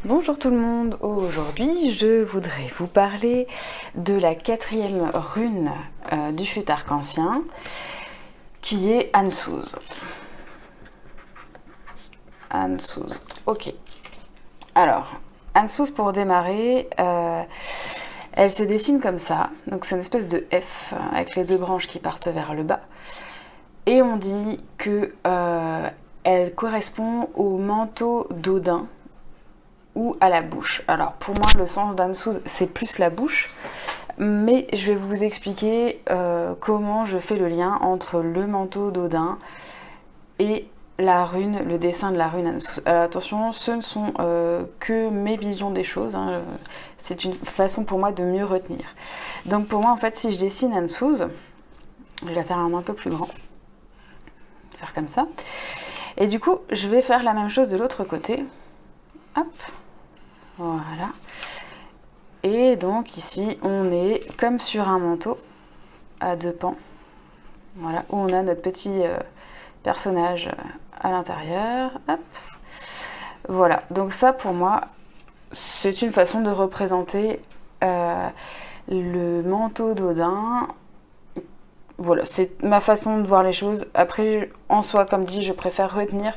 Bonjour tout le monde, aujourd'hui je voudrais vous parler de la 4e rune du fut arc-en-ciel qui est Ansuz. Ansuz, ok. Alors, Ansuz pour démarrer, elle se dessine comme ça, donc c'est une espèce de F avec les deux branches qui partent vers le bas. Et on dit que elle correspond au manteau d'Odin ou à la bouche. Alors pour moi le sens d'Ansuz c'est plus la bouche, mais je vais vous expliquer comment je fais le lien entre le manteau d'Odin et la rune, le dessin de la rune Ansuz. Alors attention, ce ne sont que mes visions des choses, hein. C'est une façon pour moi de mieux retenir. Donc pour moi en fait si je dessine Ansuz, je vais la faire un peu plus grand, faire comme ça, et du coup je vais faire la même chose de l'autre côté, hop. Voilà. Et donc ici, on est comme sur un manteau à deux pans. Voilà, où on a notre petit personnage à l'intérieur. Hop. Voilà, donc ça pour moi, c'est une façon de représenter le manteau d'Odin. Voilà, c'est ma façon de voir les choses. Après, en soi, comme dit, je préfère retenir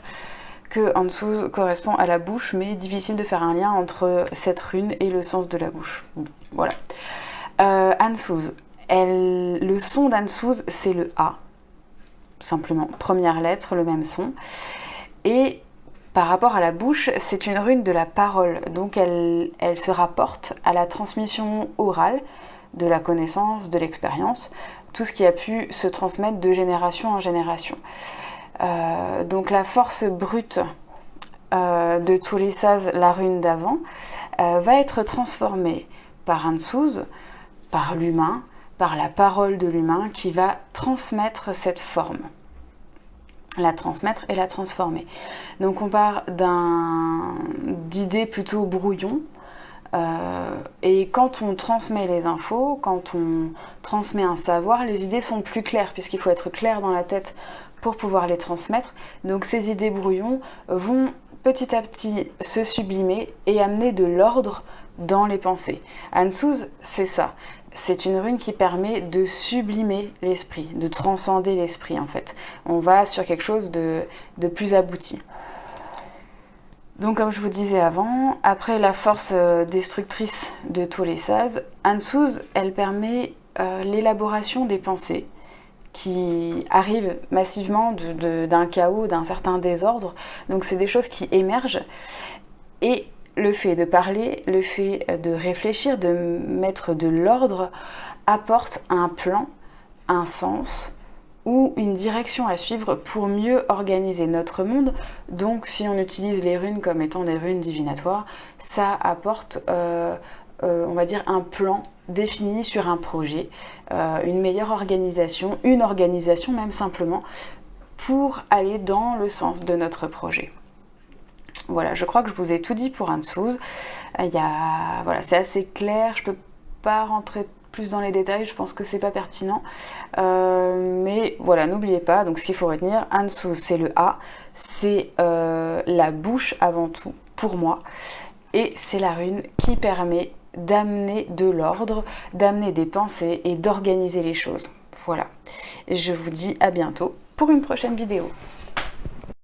que Ansuz correspond à la bouche, mais difficile de faire un lien entre cette rune et le sens de la bouche. Voilà. Ansuz, le son d'Ansuz, c'est le A, simplement. Première lettre, le même son. Et par rapport à la bouche, c'est une rune de la parole, donc elle se rapporte à la transmission orale de la connaissance, de l'expérience, tout ce qui a pu se transmettre de génération en génération. Donc la force brute de tous les sas, la rune d'avant, va être transformée par Ansuz, par l'humain, par la parole de l'humain qui va transmettre cette forme. La transmettre et la transformer. Donc on part d'idées plutôt brouillons, et quand on transmet les infos, quand on transmet un savoir, les idées sont plus claires, puisqu'il faut être clair dans la tête pour pouvoir les transmettre. Donc ces idées brouillons vont petit à petit se sublimer et amener de l'ordre dans les pensées. Ansuz, c'est ça. C'est une rune qui permet de sublimer l'esprit, de transcender l'esprit en fait. On va sur quelque chose de plus abouti. Donc comme je vous disais avant, après la force destructrice de tous les sas, Ansuz, elle permet l'élaboration des pensées qui arrivent massivement d'un chaos, d'un certain désordre. Donc c'est des choses qui émergent. Et le fait de parler, le fait de réfléchir, de mettre de l'ordre, apporte un plan, un sens ou une direction à suivre pour mieux organiser notre monde. Donc si on utilise les runes comme étant des runes divinatoires, ça apporte, on va dire, un plan défini sur un projet, une meilleure organisation, une organisation même simplement, pour aller dans le sens de notre projet. Voilà, je crois que je vous ai tout dit pour Ansuz. Voilà, c'est assez clair, je peux pas rentrer plus dans les détails, je pense que c'est pas pertinent, mais voilà, n'oubliez pas, donc ce qu'il faut retenir, Ansuz c'est le A, c'est la bouche avant tout pour moi, et c'est la rune qui permet d'amener de l'ordre, d'amener des pensées et d'organiser les choses. Voilà, je vous dis à bientôt pour une prochaine vidéo.